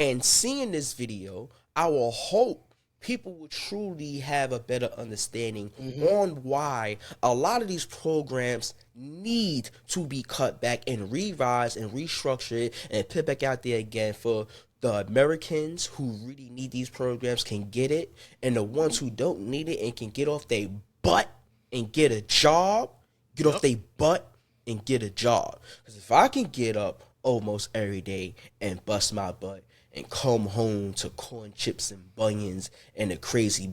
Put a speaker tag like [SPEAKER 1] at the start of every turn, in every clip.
[SPEAKER 1] And seeing this video, I will hope people will truly have a better understanding on why a lot of these programs need to be cut back and revised and restructured and put back out there again for the Americans who really need these programs can get it, and the ones who don't need it and can get off their butt and get a job, get off their butt and get a job. Because if I can get up almost every day and bust my butt and come home to corn chips and bunions and a crazy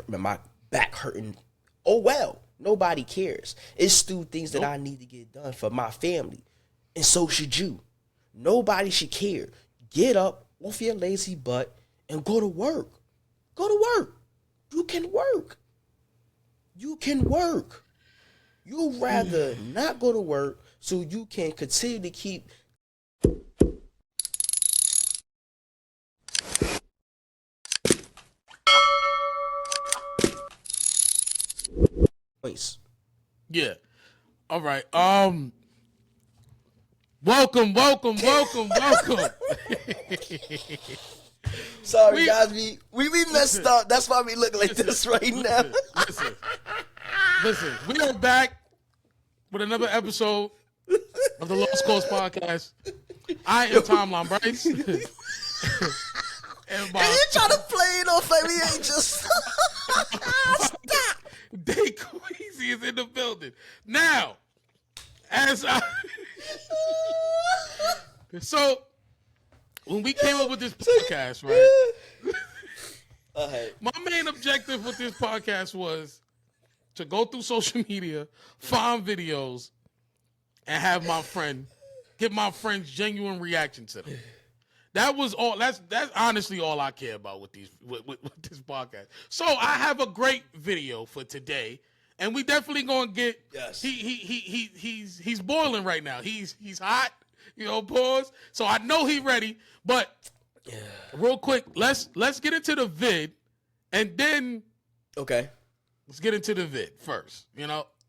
[SPEAKER 1] my back hurting, oh well, nobody cares. It's still things that I need to get done for my family, and so should you. Nobody should care. Get up off your lazy butt and go to work. Go to work. You can work. You can work. You'd rather not go to work so you can continue to keep points.
[SPEAKER 2] Yeah. All right. Welcome.
[SPEAKER 1] Sorry, guys, we messed up. That's why we look like this right now.
[SPEAKER 2] Listen. We are back with another episode of the Lost Cause Podcast. I am Timeline Bryce. and
[SPEAKER 1] you trying to play it off like we ain't just stop.
[SPEAKER 2] Day Queasy is in the building. Now, so when we came up with this podcast, right? My main objective with this podcast was to go through social media, find videos, and have get my friend's genuine reaction to them. That was all. That's honestly all I care about with this podcast. So I have a great video for today, and we definitely gonna get.
[SPEAKER 1] Yes.
[SPEAKER 2] He's boiling right now. He's hot. Pause. So I know he's ready. But real quick, let's get into the vid, and then let's get into the vid first.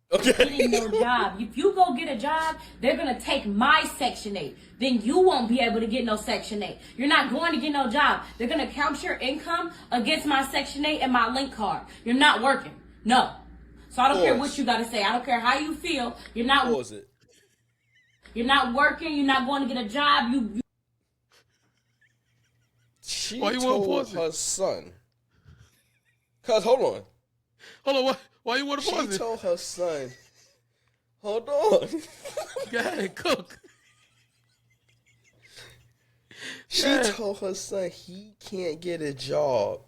[SPEAKER 1] Okay.
[SPEAKER 3] Getting no job. If you go get a job, they're gonna take my Section 8. Then you won't be able to get no Section 8. You're not going to get no job. They're gonna count your income against my Section 8 and my link card. You're not working. No. So I don't care what you gotta say. I don't care how you feel. You're not.
[SPEAKER 1] Pause it.
[SPEAKER 3] You're not working. You're not going to get a job.
[SPEAKER 1] She told her son. Cause hold on.
[SPEAKER 2] Why you want to pause it?
[SPEAKER 1] She told her son. Hold on.
[SPEAKER 2] Go ahead, cook.
[SPEAKER 1] She told her son he can't get a job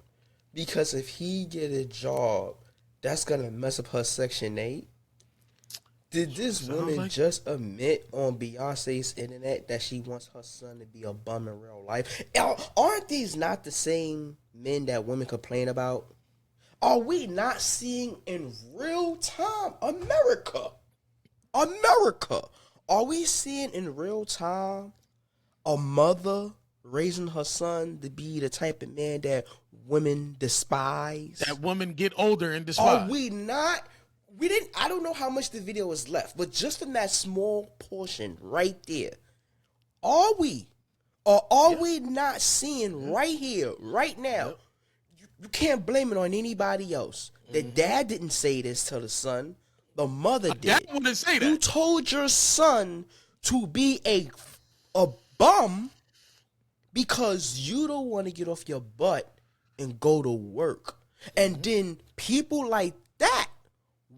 [SPEAKER 1] because if he get a job, that's gonna mess up her Section 8. Did this woman just admit on Beyonce's internet that she wants her son to be a bum in real life? Aren't these not the same men that women complain about? Are we not seeing in real time America? Are we seeing in real time a mother raising her son to be the type of man that women despise?
[SPEAKER 2] That women get older and despise.
[SPEAKER 1] Are we not? I don't know how much the video was left, but just from that small portion right there, are we? Or are we not seeing right here, right now? You can't blame it on anybody else. The dad didn't say this to the son. The mother did.
[SPEAKER 2] Dad wouldn't say that.
[SPEAKER 1] You told your son to be a bum because you don't want to get off your butt and go to work. And then people like that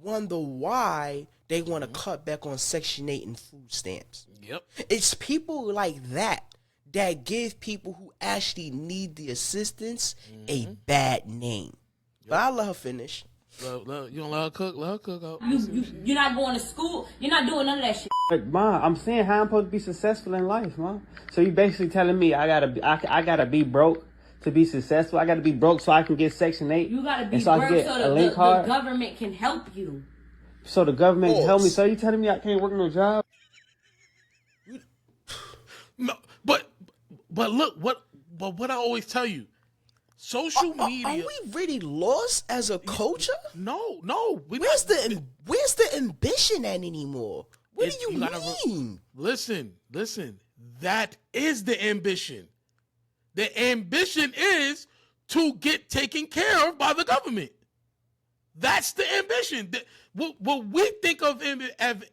[SPEAKER 1] wonder why they want to cut back on Section 8 and food stamps.
[SPEAKER 2] Yep.
[SPEAKER 1] It's people like that give people who actually need the assistance a bad name. But I'll let her finish.
[SPEAKER 2] You don't let her cook? Let her cook out.
[SPEAKER 3] You're not going to school. You're not doing none of that shit.
[SPEAKER 4] Like, Ma, I'm saying how I'm supposed to be successful in life, Ma. So you basically telling me I gotta be broke to be successful? I gotta be broke so I can get Section 8?
[SPEAKER 3] You gotta be
[SPEAKER 4] so
[SPEAKER 3] broke so the government can help you.
[SPEAKER 4] So the government can help me? So you telling me I can't work no job?
[SPEAKER 2] No, but look, what I always tell you, social media.
[SPEAKER 1] Are we really lost as a culture?
[SPEAKER 2] No.
[SPEAKER 1] Where's the ambition at anymore? What do you mean?
[SPEAKER 2] Listen. That is the ambition. The ambition is to get taken care of by the government. That's the ambition. What we think of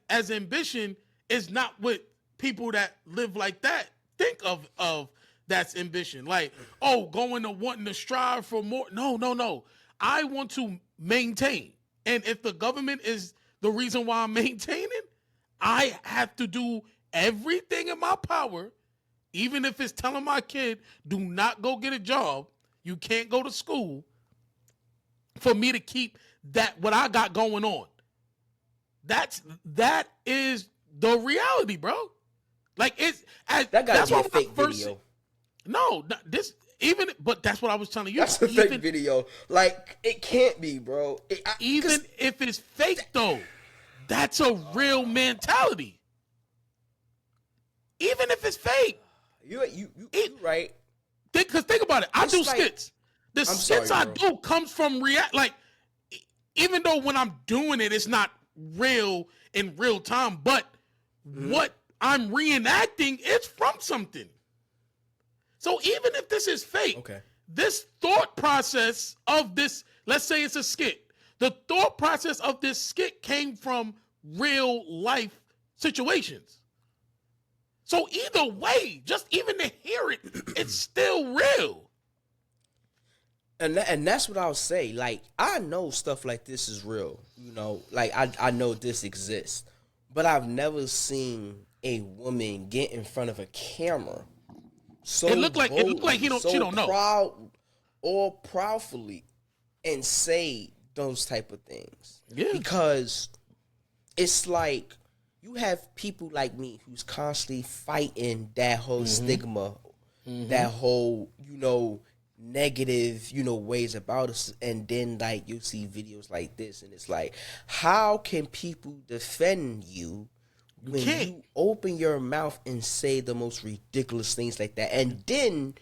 [SPEAKER 2] as ambition is not what people that live like that think of that's ambition. Like, oh, going to wanting to strive for more. No. I want to maintain. And if the government is the reason why I'm maintaining, I have to do everything in my power, even if it's telling my kid, do not go get a job, you can't go to school, for me to keep that what I got going on. That is the reality, bro. Like it's
[SPEAKER 1] that gotta
[SPEAKER 2] that's
[SPEAKER 1] be a
[SPEAKER 2] what
[SPEAKER 1] fake video.
[SPEAKER 2] No, but that's what I was telling you.
[SPEAKER 1] That's a fake video. Like it can't be, bro.
[SPEAKER 2] Even if it's fake though, that's a real mentality. Even if it's fake,
[SPEAKER 1] you right.
[SPEAKER 2] Because think about it. I do skits. The skits I do comes from like, even though when I'm doing it, it's not real in real time, but what I'm reenacting is from something. So even if this is fake, this thought process of this, let's say it's a skit, the thought process of this skit came from real life situations. So either way, just even to hear it, it's still real.
[SPEAKER 1] And that's what I'll say. Like, I know stuff like this is real. You know, like I know this exists. But I've never seen a woman get in front of a camera so
[SPEAKER 2] it looked like she don't know.
[SPEAKER 1] Proud or proudly and say those type of things.
[SPEAKER 2] Yeah.
[SPEAKER 1] Because it's like you have people like me who's constantly fighting that whole stigma, that whole, negative, ways about us. And then, like, you see videos like this, and it's like, how can people defend you when you open your mouth and say the most ridiculous things like that? And then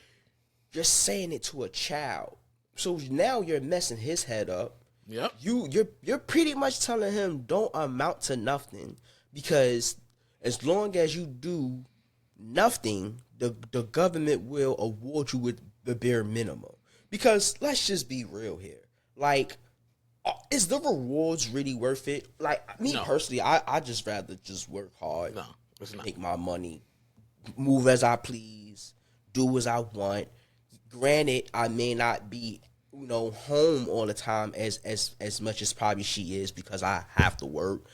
[SPEAKER 1] you're saying it to a child. So now you're messing his head up.
[SPEAKER 2] Yep.
[SPEAKER 1] You're pretty much telling him don't amount to nothing, because as long as you do nothing, the government will award you with the bare minimum. Because let's just be real here. Like, is the rewards really worth it? Like, me personally, I just rather just work hard.
[SPEAKER 2] No, it's not.
[SPEAKER 1] Make my money, move as I please, do as I want. Granted, I may not be home all the time as much as probably she is, because I have to work,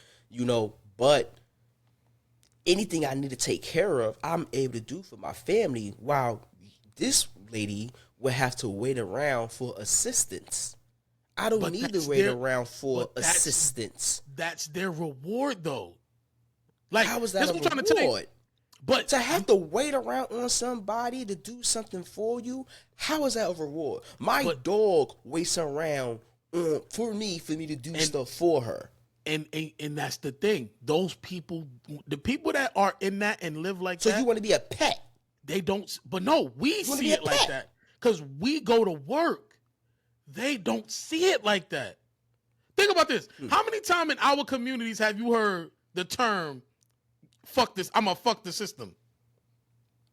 [SPEAKER 1] but anything I need to take care of, I'm able to do for my family, while this lady would have to wait around for assistance. I don't need to wait around for assistance.
[SPEAKER 2] That's their reward, though. Like,
[SPEAKER 1] how is that a reward?
[SPEAKER 2] To tell you. But
[SPEAKER 1] to have to wait around on somebody to do something for you, how is that a reward? My dog waits around for me to do stuff for her.
[SPEAKER 2] And that's the thing. Those people, the people that are in that and live like that.
[SPEAKER 1] So you want to be a pet?
[SPEAKER 2] They don't. But no, we see it like that because we go to work. They don't see it like that. Think about this. How many times in our communities have you heard the term, fuck this, I'm going to fuck the system?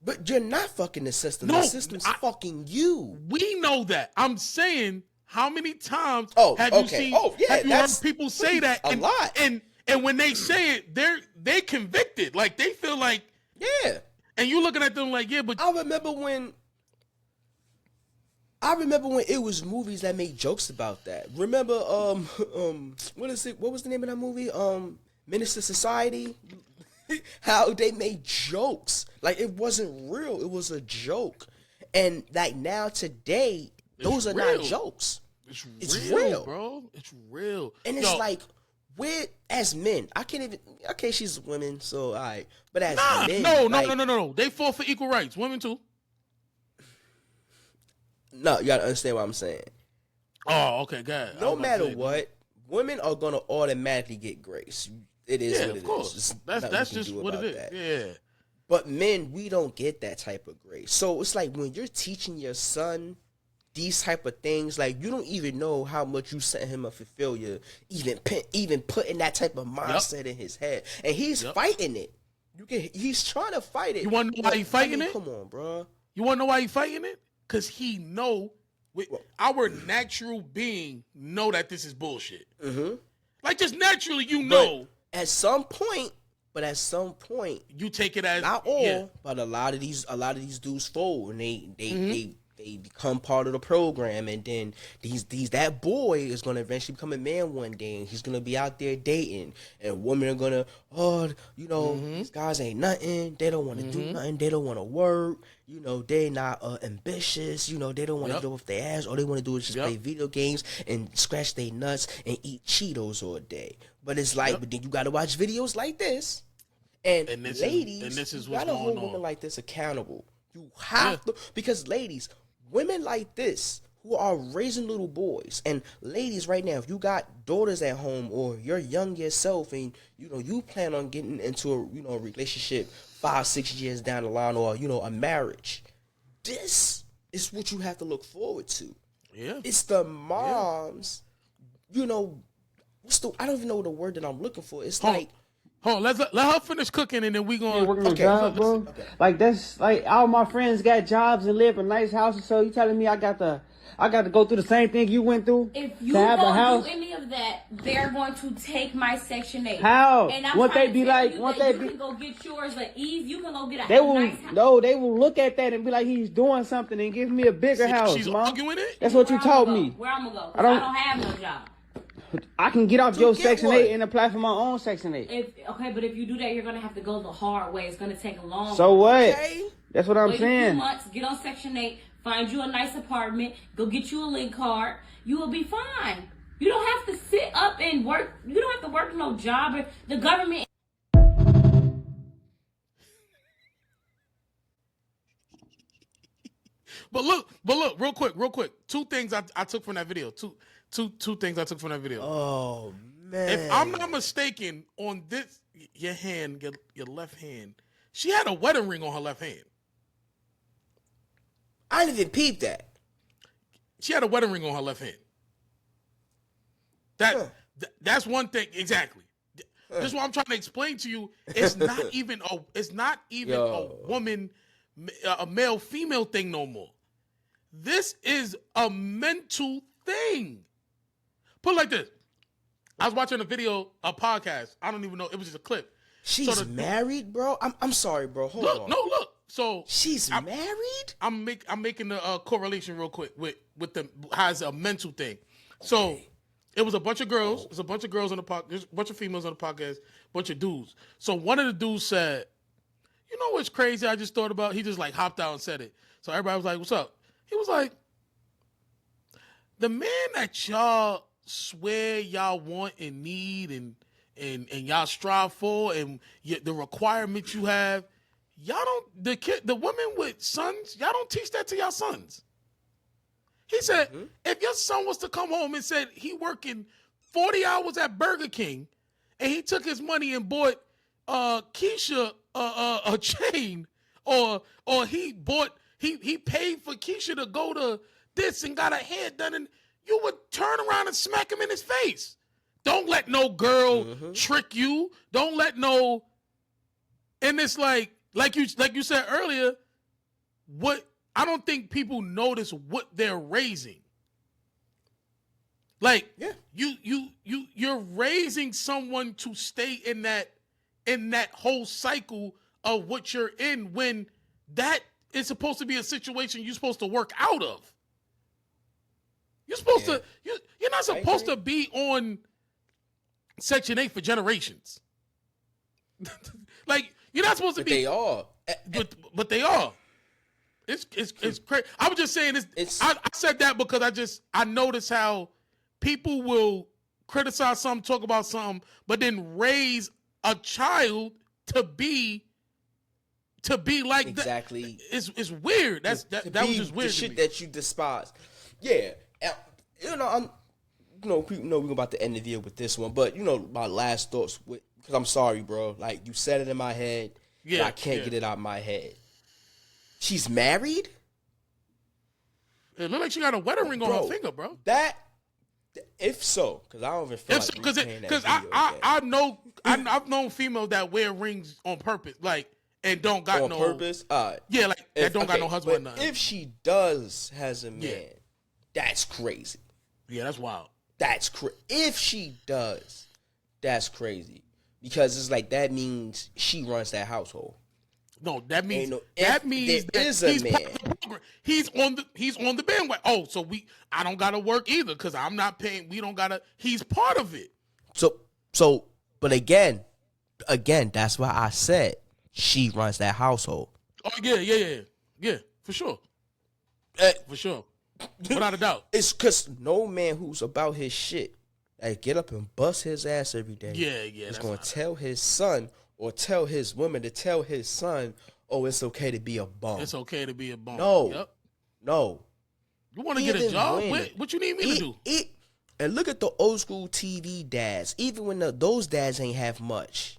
[SPEAKER 1] But you're not fucking the system.
[SPEAKER 2] No,
[SPEAKER 1] the system's fucking you.
[SPEAKER 2] We know that. I'm saying, how many times have you seen, have you heard people say that?
[SPEAKER 1] A lot.
[SPEAKER 2] And when they say it, they convicted. Like, they feel like,
[SPEAKER 1] yeah. And
[SPEAKER 2] you looking at them like, yeah, but
[SPEAKER 1] I remember when it was movies that made jokes about that. Remember, what is it? What was the name of that movie? Menace to Society. How they made jokes like it wasn't real. It was a joke, and like now today, those are not jokes. It's real,
[SPEAKER 2] bro. It's real,
[SPEAKER 1] and it's like we're as men. I can't even. Okay, she's women, so all right. But as men,
[SPEAKER 2] no. They fought for equal rights. Women too.
[SPEAKER 1] No, you gotta understand what I'm saying.
[SPEAKER 2] Oh, okay, good.
[SPEAKER 1] No matter what, women are gonna automatically get grace. It is what it is.
[SPEAKER 2] That's just what it is.
[SPEAKER 1] That.
[SPEAKER 2] Yeah.
[SPEAKER 1] But men, we don't get that type of grace. So it's like when you're teaching your son these type of things, like you don't even know how much you set him up for failure, even putting that type of mindset in his head, and he's fighting it. He's trying to fight it.
[SPEAKER 2] You want to know why he's fighting it?
[SPEAKER 1] Come on, bro.
[SPEAKER 2] You want to know why he fighting it? Because he know, our natural being know that this is bullshit. Mm-hmm. Like, just naturally, you know.
[SPEAKER 1] At some point,
[SPEAKER 2] you take it as
[SPEAKER 1] not all, but a lot of these dudes fold, and they become part of the program, and then that boy is gonna eventually become a man one day, and he's gonna be out there dating, and women are gonna, these guys ain't nothing, they don't want to do nothing, they don't want to work, they're not ambitious, they don't want to go off their ass, all they want to do is just play video games and scratch their nuts and eat Cheetos all day. But it's like, but then you gotta watch videos like this, and ladies, you gotta hold women like this accountable. You have to, because ladies, women like this who are raising little boys, and ladies right now, if you got daughters at home or you're young yourself and you plan on getting into a relationship 5-6 years down the line, or a marriage, this is what you have to look forward to. Yeah, it's the moms. I don't even know the word that I'm looking for. It's like.
[SPEAKER 2] Hold on, let her finish cooking and then we gonna
[SPEAKER 4] working on jobs, bro. Okay. Like that's like all my friends got jobs and live in nice houses. So you telling me I got to go through the same thing you went through?
[SPEAKER 3] If you don't do any of that, they're going to take my Section 8.
[SPEAKER 4] How?
[SPEAKER 3] And I'm
[SPEAKER 4] won't they
[SPEAKER 3] to
[SPEAKER 4] be
[SPEAKER 3] tell
[SPEAKER 4] like?
[SPEAKER 3] you
[SPEAKER 4] Won't
[SPEAKER 3] that
[SPEAKER 4] they
[SPEAKER 3] you can go get yours at ease. You can go get
[SPEAKER 4] They will.
[SPEAKER 3] nice house.
[SPEAKER 4] No, they will look at that and be like, he's doing something and give me a bigger house.
[SPEAKER 2] She's
[SPEAKER 4] Mom.
[SPEAKER 2] arguing it.
[SPEAKER 4] That's what you told me.
[SPEAKER 3] Where I'm gonna go? I don't have no job.
[SPEAKER 4] I can get off your Section 8 and apply for my own Section 8.
[SPEAKER 3] But if you do that, you're going to have to go the hard way. It's going to take a long
[SPEAKER 4] So what?
[SPEAKER 3] Okay.
[SPEAKER 4] That's what I'm saying.
[SPEAKER 3] Wait a few months, get on Section 8, find you a nice apartment, go get you a link card. You will be fine. You don't have to sit up and work. You don't have to work no job. Or the government.
[SPEAKER 2] But look, real quick. Two things I took from that video. Two things I took from that video.
[SPEAKER 1] Oh man!
[SPEAKER 2] If I'm not mistaken, on this, your hand, your left hand, she had a wedding ring on her left hand.
[SPEAKER 1] I didn't even peep that.
[SPEAKER 2] She had a wedding ring on her left hand. That's one thing exactly. This is what I'm trying to explain to you. It's not even a woman, a male female thing no more. This is a mental thing. Put it like this. I was watching a podcast. I don't even know. It was just a clip.
[SPEAKER 1] She's married, bro? I'm sorry, bro. Hold on.
[SPEAKER 2] Look. So
[SPEAKER 1] she's married?
[SPEAKER 2] I'm making the correlation real quick with the how it's a mental thing. Okay. So it was a bunch of girls. There's a bunch of girls on the podcast. There's a bunch of females on the podcast. A bunch of dudes. So one of the dudes said, "You know what's crazy? I just thought about." He just like hopped out and said it. So everybody was like, "What's up?" He was like, "The man that y'all swear y'all want and need and y'all strive for, and the requirements you have, y'all don't, the women with sons, y'all don't teach that to y'all sons." He said, if your son was to come home and said he working 40 hours at Burger King and he took his money and bought Keisha a chain, or he paid for Keisha to go to this and got her hair done, and you would turn around and smack him in his face. Don't let no girl trick you. Don't let no. And it's like you said earlier, what I don't think people notice what they're raising. Like you're raising someone to stay in that whole cycle of what you're in, when that is supposed to be a situation you're supposed to work out of. You're supposed to. You're not supposed to be on Section 8 for generations. Like, you're not supposed to be.
[SPEAKER 1] They are.
[SPEAKER 2] But they are. It's crazy. I was just saying this. I said that because I noticed how people will criticize something, talk about something, but then raise a child to be like
[SPEAKER 1] exactly.
[SPEAKER 2] That. It's weird. That was just weird.
[SPEAKER 1] The shit that you despise. Yeah. People know we're about to end the video with this one, but my last thoughts because I'm sorry, bro. Like, you said it in my head. Yeah. I can't get it out of my head. She's married?
[SPEAKER 2] It looked like she got a wedding ring on her finger, bro.
[SPEAKER 1] If so, because I don't even feel like
[SPEAKER 2] because I know I've known females that wear rings on purpose. Like, and don't got
[SPEAKER 1] on
[SPEAKER 2] no
[SPEAKER 1] purpose.
[SPEAKER 2] Yeah, like that don't got no husband or nothing.
[SPEAKER 1] If she does has a man, that's crazy.
[SPEAKER 2] Yeah, that's wild.
[SPEAKER 1] That's if she does, that's crazy because it's like that means she runs that household.
[SPEAKER 2] No, that means
[SPEAKER 1] that
[SPEAKER 2] he's
[SPEAKER 1] man.
[SPEAKER 2] part of the program. He's on the bandwagon. Oh, so I don't gotta work either because I'm not paying. We don't gotta. He's part of it.
[SPEAKER 1] But again, that's why I said she runs that household.
[SPEAKER 2] Oh yeah, for sure, for sure, without a doubt.
[SPEAKER 1] It's because no man who's about his shit, like get up and bust his ass every day.
[SPEAKER 2] Yeah,
[SPEAKER 1] is going to tell his son or tell his woman to tell his son, oh, it's okay to be a bum.
[SPEAKER 2] It's okay to be a bum.
[SPEAKER 1] No.
[SPEAKER 2] You want to get a job? What you need me to do?
[SPEAKER 1] And look at the old school TV dads. Even when those dads ain't have much,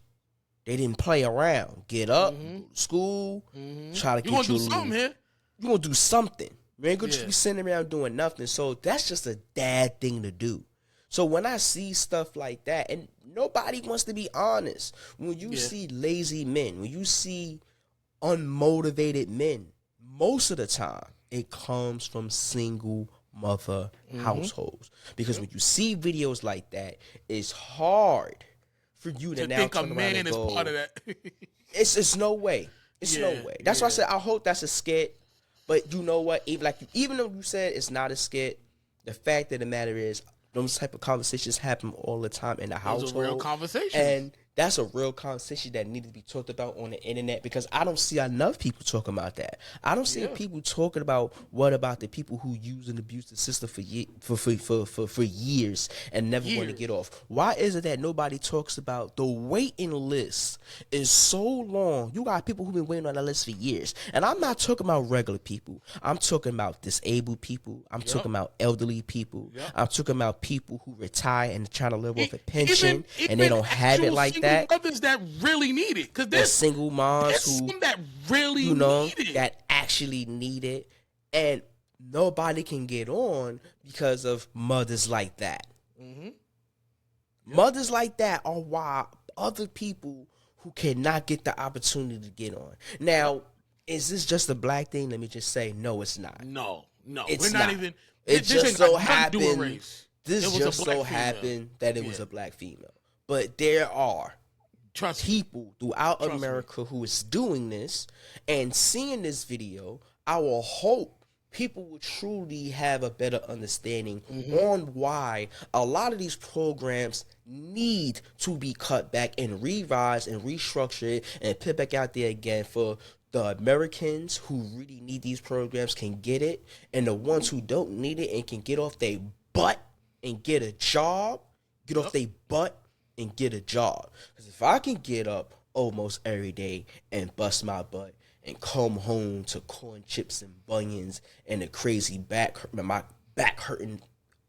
[SPEAKER 1] they didn't play around. Get up, go to school, try to get you.
[SPEAKER 2] You gonna do something here?
[SPEAKER 1] You gonna do something. You ain't gonna just be sitting around doing nothing. So that's just a dad thing to do. So when I see stuff like that, and nobody wants to be honest, when you see lazy men, when you see unmotivated men, most of the time it comes from single mother households. Because when you see videos like that, it's hard for you to now
[SPEAKER 2] think
[SPEAKER 1] turn
[SPEAKER 2] a
[SPEAKER 1] around
[SPEAKER 2] man
[SPEAKER 1] and
[SPEAKER 2] is
[SPEAKER 1] go,
[SPEAKER 2] part of that.
[SPEAKER 1] it's no way. It's no way. That's why I said I hope that's a skit. But you know what? Even though you said it's not a skit, the fact of the matter is those type of conversations happen all the time in the household.
[SPEAKER 2] Those are real conversations.
[SPEAKER 1] And that's a real conversation that needs to be talked about on the internet because I don't see enough people talking about that. I don't see people talking about what about the people who use and abuse the system for years and never want to get off. Why is it that nobody talks about the waiting list is so long? You got people who've been waiting on the list for years. And I'm not talking about regular people. I'm talking about disabled people. I'm talking about elderly people. I'm talking about people who retire and trying to live off a pension and they don't have it like that.
[SPEAKER 2] Others that really need it, because there's
[SPEAKER 1] single moms who
[SPEAKER 2] some that really need it,
[SPEAKER 1] that actually need it, and nobody can get on because of mothers like that. Mothers like that are why other people who cannot get the opportunity to get on. Now, is this just a black thing? Let me just say, no, it's not.
[SPEAKER 2] No,
[SPEAKER 1] it's
[SPEAKER 2] we're not even.
[SPEAKER 1] It just so happened.
[SPEAKER 2] This
[SPEAKER 1] just so happened that it was a black female. But there are people throughout America who is doing this and seeing this video. I will hope people will truly have a better understanding on why a lot of these programs need to be cut back and revised and restructured and put back out there again for the Americans who really need these programs can get it, and the ones who don't need it and can get off their butt and get a job, get off their butt and get a job. Because if I can get up almost every day and bust my butt and come home to corn chips and bunions and a crazy my back hurting,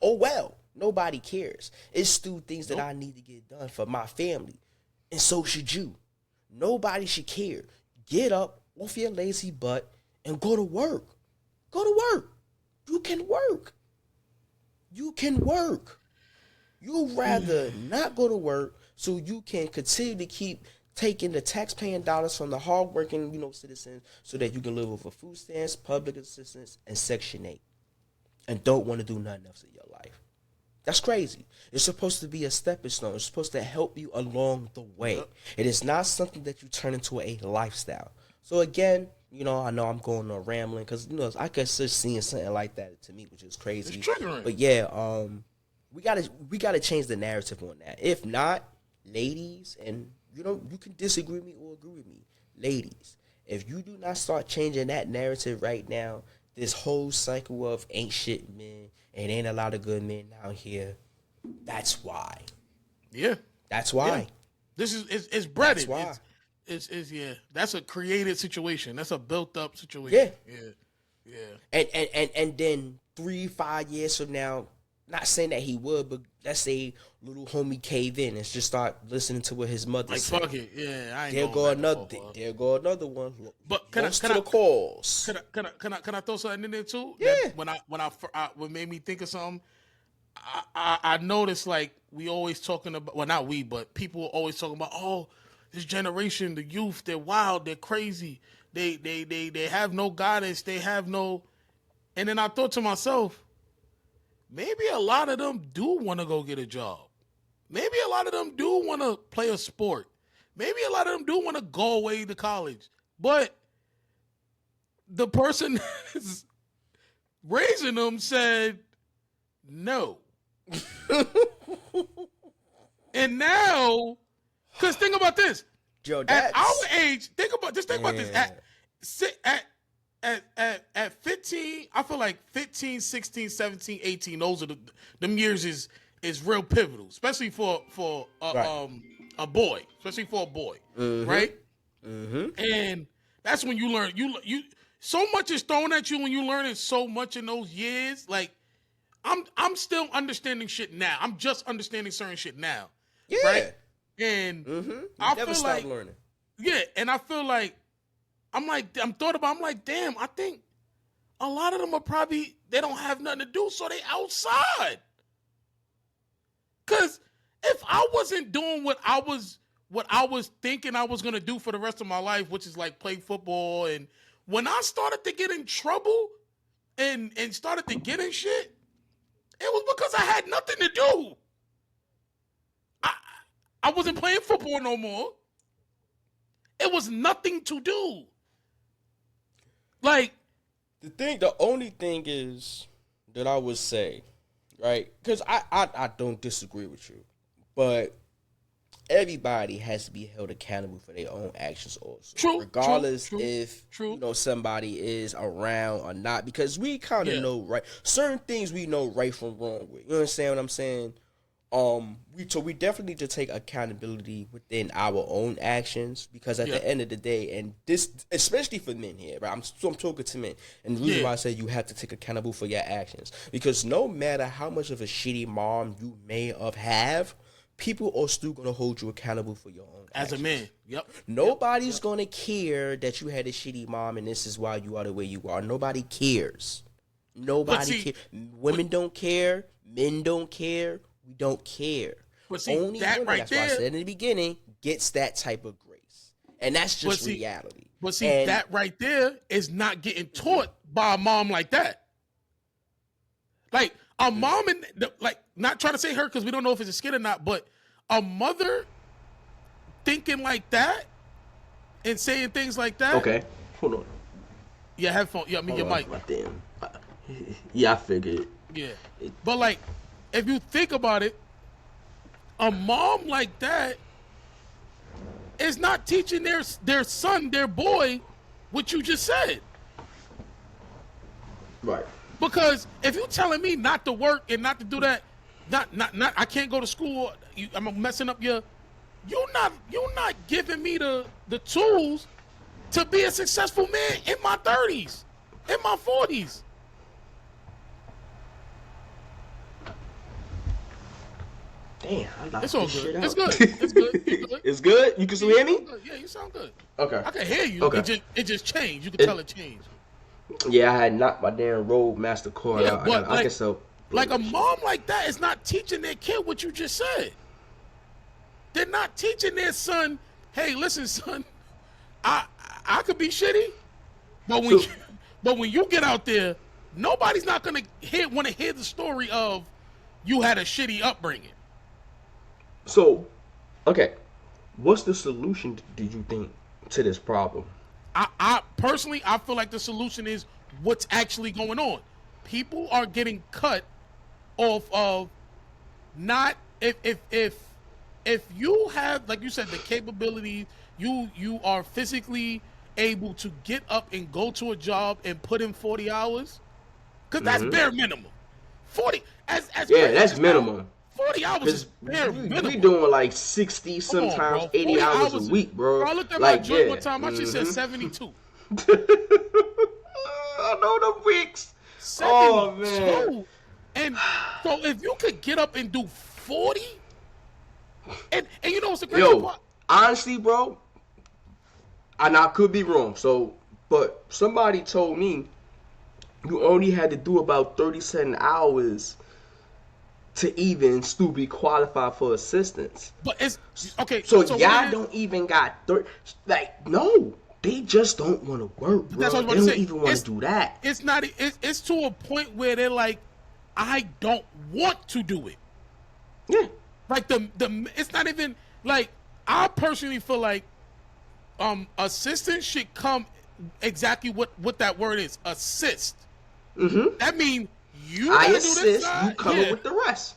[SPEAKER 1] oh well, nobody cares. It's still things that I need to get done for my family, and so should you. Nobody should care. Get up off your lazy butt and go to work. Go to work. You can work. You can work. You'd rather not go to work so you can continue to keep taking the tax-paying dollars from the hard-working, citizens so that you can live off of food stamps, public assistance, and Section 8 and don't want to do nothing else in your life. That's crazy. It's supposed to be a stepping stone. It's supposed to help you along the way. It is not something that you turn into a lifestyle. So again, I know I'm going on rambling because, I could just seeing something like that to me, which is crazy.
[SPEAKER 2] It's triggering.
[SPEAKER 1] But yeah, we gotta change the narrative on that. If not, ladies, and you can disagree with me or agree with me, ladies, if you do not start changing that narrative right now, this whole cycle of ain't shit men and ain't a lot of good men out here, that's why.
[SPEAKER 2] Yeah,
[SPEAKER 1] that's why. Yeah.
[SPEAKER 2] This is it's breaded.
[SPEAKER 1] That's why.
[SPEAKER 2] It's that's a created situation. That's a built up situation. Yeah.
[SPEAKER 1] And then 3-5 years from now, not saying that he would, but let's say little homie cave in and just start listening to what his mother said.
[SPEAKER 2] Fuck it, yeah. I ain't
[SPEAKER 1] there go another one.
[SPEAKER 2] But can I
[SPEAKER 1] the calls?
[SPEAKER 2] Can I throw something in there too?
[SPEAKER 1] Yeah.
[SPEAKER 2] That what made me think of something. I noticed like we always talking about, well, not we, but people are always talking about, oh, this generation, the youth, they're wild, they're crazy, they have no guidance, they have no. And then I thought to myself, maybe a lot of them do want to go get a job. Maybe a lot of them do want to play a sport. Maybe a lot of them do want to go away to college. But the person that's raising them said no. And now, because think about this.
[SPEAKER 1] Joe,
[SPEAKER 2] at our age, think about this. At 15, I feel like 15, 16, 17, 18, those are them years is real pivotal, especially for a boy, right?
[SPEAKER 1] Mm-hmm.
[SPEAKER 2] And that's when you learn. You so much is thrown at you when you learning so much in those years. Like I'm still understanding shit now. I'm just understanding certain shit now.
[SPEAKER 1] Yeah.
[SPEAKER 2] Right? And I
[SPEAKER 1] never
[SPEAKER 2] feel
[SPEAKER 1] stop
[SPEAKER 2] like
[SPEAKER 1] learning.
[SPEAKER 2] Yeah, and I feel like I'm like damn, I think a lot of them are probably they don't have nothing to do, so they outside. Cause if I wasn't doing what I was thinking I was gonna do for the rest of my life, which is like play football, and when I started to get in trouble and started to get in shit, it was because I had nothing to do. I wasn't playing football no more. It was nothing to do. Like
[SPEAKER 1] the only thing is that I would say, right? Because I don't disagree with you, but everybody has to be held accountable for their own actions also.
[SPEAKER 2] True.
[SPEAKER 1] Regardless if you know somebody is around or not, because we kind of know right certain things we know right from wrong with. You understand what I'm saying? We definitely need to take accountability within our own actions, because at the end of the day, and this especially for men here, right? I'm talking to men, and the reason why I say you have to take accountable for your actions, because no matter how much of a shitty mom you may have, people are still gonna hold you accountable for your own actions.
[SPEAKER 2] As a man,
[SPEAKER 1] Nobody's gonna care that you had a shitty mom and this is why you are the way you are. Nobody cares. Nobody cares. Women don't care. Men don't care. We don't care.
[SPEAKER 2] But see,
[SPEAKER 1] only
[SPEAKER 2] that
[SPEAKER 1] women,
[SPEAKER 2] right
[SPEAKER 1] that's
[SPEAKER 2] there,
[SPEAKER 1] why I said in the beginning, gets that type of grace, and that's just reality.
[SPEAKER 2] But see, that right there is not getting taught by a mom like that. Like a mom, not trying to say her because we don't know if it's a skit or not, but a mother thinking like that and saying things like that.
[SPEAKER 5] Okay, hold on.
[SPEAKER 2] Yeah, headphone. Yeah, I mean your mic.
[SPEAKER 5] Damn. Yeah, I figured.
[SPEAKER 2] Yeah, but like, if you think about it, a mom like that is not teaching their son, their boy, what you just said.
[SPEAKER 5] Right.
[SPEAKER 2] Because if you're telling me not to work and not to do that, not I can't go to school, I'm messing up you're not giving me the tools to be a successful man in my 30s, in my 40s.
[SPEAKER 5] Damn,
[SPEAKER 2] it's all good. It's good. It's good.
[SPEAKER 5] It's good. You can still hear me?
[SPEAKER 2] Yeah, you sound good.
[SPEAKER 5] Okay.
[SPEAKER 2] I can hear you.
[SPEAKER 5] Okay.
[SPEAKER 2] It just changed. You can tell it changed.
[SPEAKER 5] Yeah, I had knocked my damn Roadmaster cord out.
[SPEAKER 2] But
[SPEAKER 5] I can sell.
[SPEAKER 2] Like a mom like that is not teaching their kid what you just said. They're not teaching their son, hey, listen, son, I could be shitty, but when you get out there, nobody's not gonna want to hear the story of you had a shitty upbringing.
[SPEAKER 5] So, okay, what's the solution, do you think, to this problem?
[SPEAKER 2] I personally, I feel like the solution is what's actually going on. People are getting cut off of not if you have, like you said, the capability, you are physically able to get up and go to a job and put in 40 hours, because that's bare minimum. 40 as
[SPEAKER 5] that's minimum.
[SPEAKER 2] 40 hours is bare minimum.
[SPEAKER 5] We doing like 60, sometimes 80 hours a week, bro.
[SPEAKER 2] I looked at my joint one time. My shit said 72.
[SPEAKER 5] I know the weeks.
[SPEAKER 2] 72.
[SPEAKER 5] Oh man.
[SPEAKER 2] And so if you could get up and do 40, and you know what's the crazy part?
[SPEAKER 5] Honestly, bro, and I could be wrong. But somebody told me you only had to do about 37 hours to even still be qualified for assistance.
[SPEAKER 2] But it's okay.
[SPEAKER 5] So
[SPEAKER 2] So
[SPEAKER 5] y'all don't even got no. They just don't want to work, bro.
[SPEAKER 2] That's what I was
[SPEAKER 5] They
[SPEAKER 2] about to
[SPEAKER 5] don't
[SPEAKER 2] say.
[SPEAKER 5] even want to do that.
[SPEAKER 2] It's not. It's to a point where they're like, I don't want to do it.
[SPEAKER 5] Yeah.
[SPEAKER 2] Like the it's not even like, I personally feel like assistance should come exactly what that word is, assist.
[SPEAKER 5] Mm-hmm.
[SPEAKER 2] That means you
[SPEAKER 5] I
[SPEAKER 2] gotta
[SPEAKER 5] assist,
[SPEAKER 2] do this side.
[SPEAKER 5] you coming with the rest.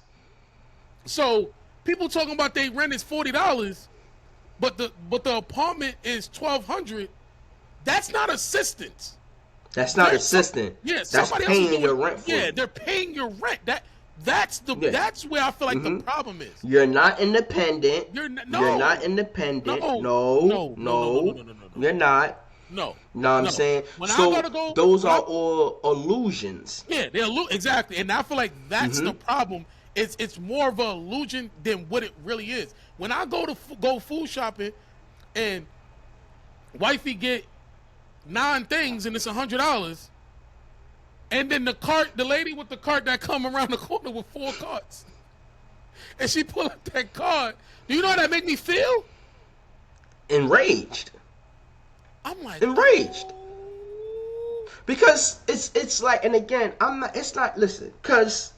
[SPEAKER 2] So people talking about they rent is $40, but the apartment is $1,200. That's not assistance.
[SPEAKER 5] That's not assistant.
[SPEAKER 2] Yeah,
[SPEAKER 5] that's paying your rent for
[SPEAKER 2] yeah,
[SPEAKER 5] you.
[SPEAKER 2] they're paying your rent. That's where I feel like the problem is.
[SPEAKER 5] You're not independent. You're not independent. No. You're not.
[SPEAKER 2] No.
[SPEAKER 5] Know what I'm saying?
[SPEAKER 2] When
[SPEAKER 5] so
[SPEAKER 2] I gotta
[SPEAKER 5] those are all illusions.
[SPEAKER 2] Yeah, they're exactly, and I feel like that's the problem. It's more of an illusion than what it really is. When I go food shopping, and wifey get 9 things and it's $100, and then the lady with the cart that come around the corner with 4 carts, and she pull up that card. Do you know how that make me feel?
[SPEAKER 5] Enraged.
[SPEAKER 2] I'm like
[SPEAKER 5] enraged. Because it's like, and again, it's not, listen, because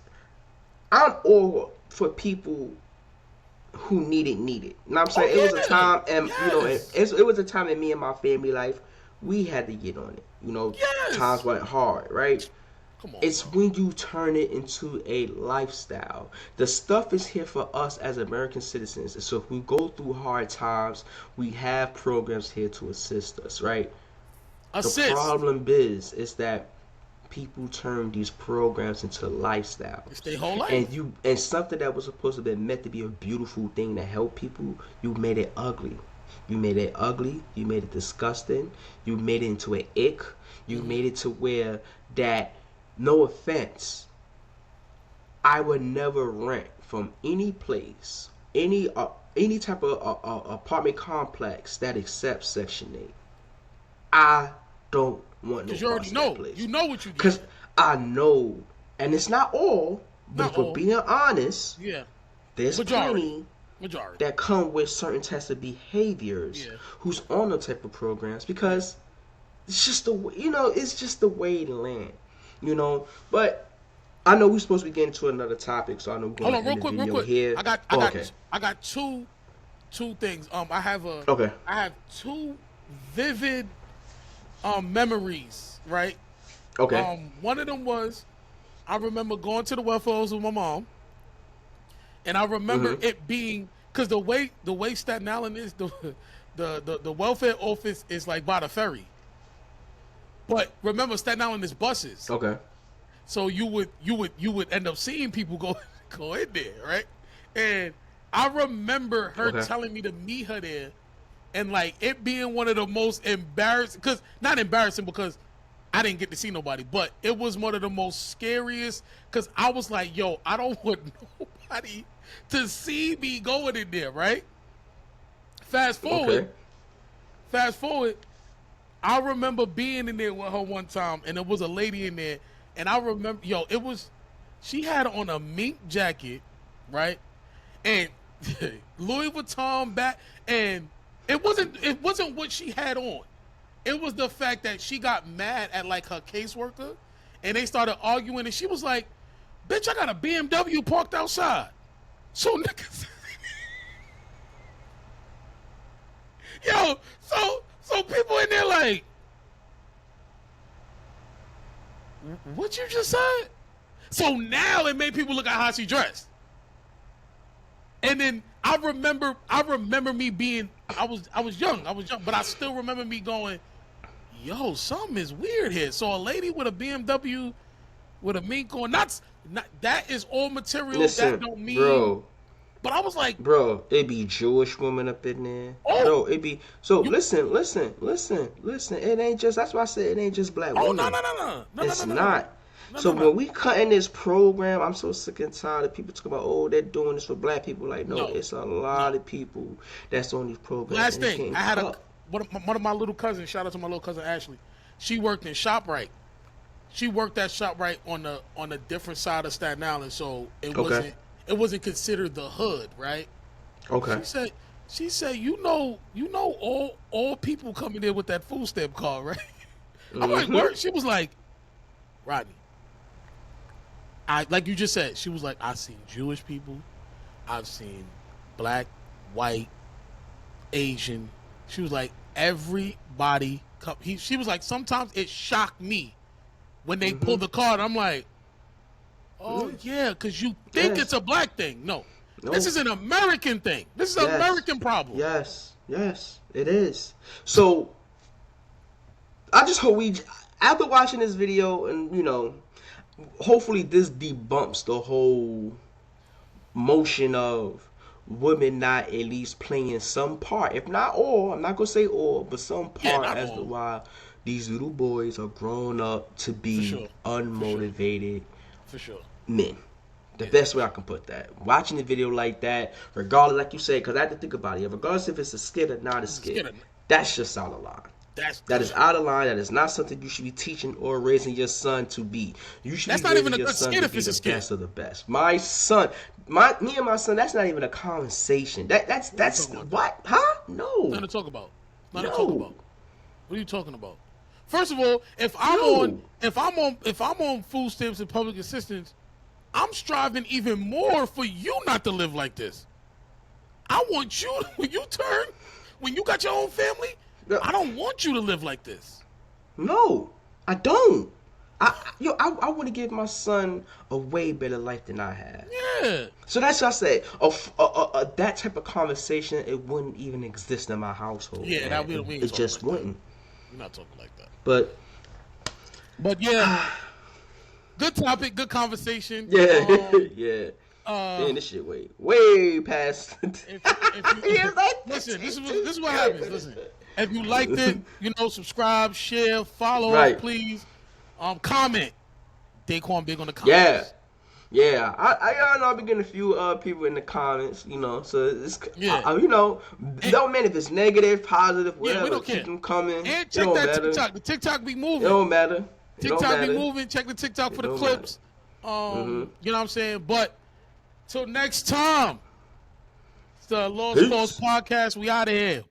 [SPEAKER 5] I'm all for people who need it. You know what I'm saying? It was a time, and you know, it was a time in me and my family life, we had to get on it. You know, times went hard, right?
[SPEAKER 2] Come on,
[SPEAKER 5] it's when you turn it into a lifestyle. The stuff is here for us as American citizens. So if we go through hard times, we have programs here to assist us, right? The problem is that people turn these programs into lifestyles.
[SPEAKER 2] It's their whole life.
[SPEAKER 5] And something that was supposed to be meant to be a beautiful thing to help people, you made it ugly. You made it ugly. You made it disgusting. You made it into an ick. You made it to where that, no offense, I would never rent from any place, any type of apartment complex that accepts Section 8. I don't want no
[SPEAKER 2] because you already know.
[SPEAKER 5] Place.
[SPEAKER 2] You know what you get.
[SPEAKER 5] Because I know, and it's not all, but if we're being honest, there's plenty that come with certain types of behaviors who's on the type of programs, because it's just the way, it's just the way it land, But I know we're supposed to be getting to another topic, so I know we're going to end the video here.
[SPEAKER 2] I got two things. I have 2 vivid memories, right?
[SPEAKER 5] Okay.
[SPEAKER 2] One of them was, I remember going to the welfare office with my mom, and I remember it being, because the way Staten Island is, the welfare office is like by the ferry. But remember, Staten Island is buses.
[SPEAKER 5] Okay.
[SPEAKER 2] So you would end up seeing people go in there, right? And I remember her telling me to meet her there, and like it being one of the most embarrassing, not embarrassing because I didn't get to see nobody, but it was one of the most scariest, because I was like, yo, I don't want nobody to see me going in there, right? Fast forward, I remember being in there with her one time, and there was a lady in there, and I remember, she had on a mink jacket, right? And Louis Vuitton bag, and it wasn't what she had on. It was the fact that she got mad at like her caseworker, and they started arguing, and she was like, bitch, I got a BMW parked outside. So niggas so people in there like, what you just said? So now it made people look at how she dressed. And then I remember me being, I was young, but I still remember me going, yo, something is weird here. So a lady with a BMW with a mink on, not that is all material.
[SPEAKER 5] Listen,
[SPEAKER 2] that don't mean,
[SPEAKER 5] bro.
[SPEAKER 2] But I was like,
[SPEAKER 5] bro, it be Jewish women up in there.
[SPEAKER 2] Oh,
[SPEAKER 5] bro, it be listen. It ain't just, that's why I said it ain't just black women.
[SPEAKER 2] No.
[SPEAKER 5] It's not. So when we cutting this program, I'm so sick and tired of people talking about, they're doing this for black people. Like, no, it's a lot of people that's on these programs.
[SPEAKER 2] Last thing, I had one of my little cousins. Shout out to my little cousin Ashley. She worked in ShopRite. She worked at ShopRite on the different side of Staten Island, so it it wasn't considered the hood, right?
[SPEAKER 5] Okay.
[SPEAKER 2] She said, you know, all people coming there with that food stamp card, right? I'm like, what? She was like, Rodney, like you just said, she was like, I've seen Jewish people, I've seen black, white, Asian. She was like, everybody she was like, sometimes it shocked me when they pull the card. I'm like, oh yeah, because you think it's a black thing. No. This is an American thing. This is an American problem.
[SPEAKER 5] Yes, it is. So I just hope after watching this video, and hopefully this debunks the whole motion of women not at least playing some part, if not all. I'm not gonna say all, but some part as to why these little boys are grown up to be unmotivated men. The best way I can put that. Watching the video like that, regardless, like you said, because I had to think about it. Regardless if it's a skit or not a skit, that's just out of line. That is out of line. That is not something you should be teaching or raising your son to be. You should be raising your son to be the best of the best. My son, me and my son, that's not even a conversation. That's what? Huh? No.
[SPEAKER 2] Nothing to talk about. Nothing to talk about. What are you talking about? First of all, if I'm on food stamps and public assistance, I'm striving even more for you not to live like this. I want you, when you got your own family, I don't want you to live like this.
[SPEAKER 5] No, I don't. I want to give my son a way better life than I have.
[SPEAKER 2] Yeah.
[SPEAKER 5] So that's what I say. That type of conversation, it wouldn't even exist in my household.
[SPEAKER 2] Yeah,
[SPEAKER 5] that it just wouldn't.
[SPEAKER 2] We're not talking like that.
[SPEAKER 5] But
[SPEAKER 2] yeah. Good topic, good conversation.
[SPEAKER 5] Yeah, yeah. Man, this shit way past.
[SPEAKER 2] Listen, this is what happens. Listen, if you liked it, subscribe, share, follow, please. Comment. Daquan big on the comments.
[SPEAKER 5] Yeah. I know I've been getting a few people in the comments, so it's don't matter if it's negative, positive, whatever.
[SPEAKER 2] We don't care.
[SPEAKER 5] Keep them coming.
[SPEAKER 2] And check that TikTok. The TikTok be moving.
[SPEAKER 5] It don't matter.
[SPEAKER 2] TikTok be moving. Check the TikTok for the clips. You know what I'm saying? But till next time, it's the Lost Cause Podcast. We out of here.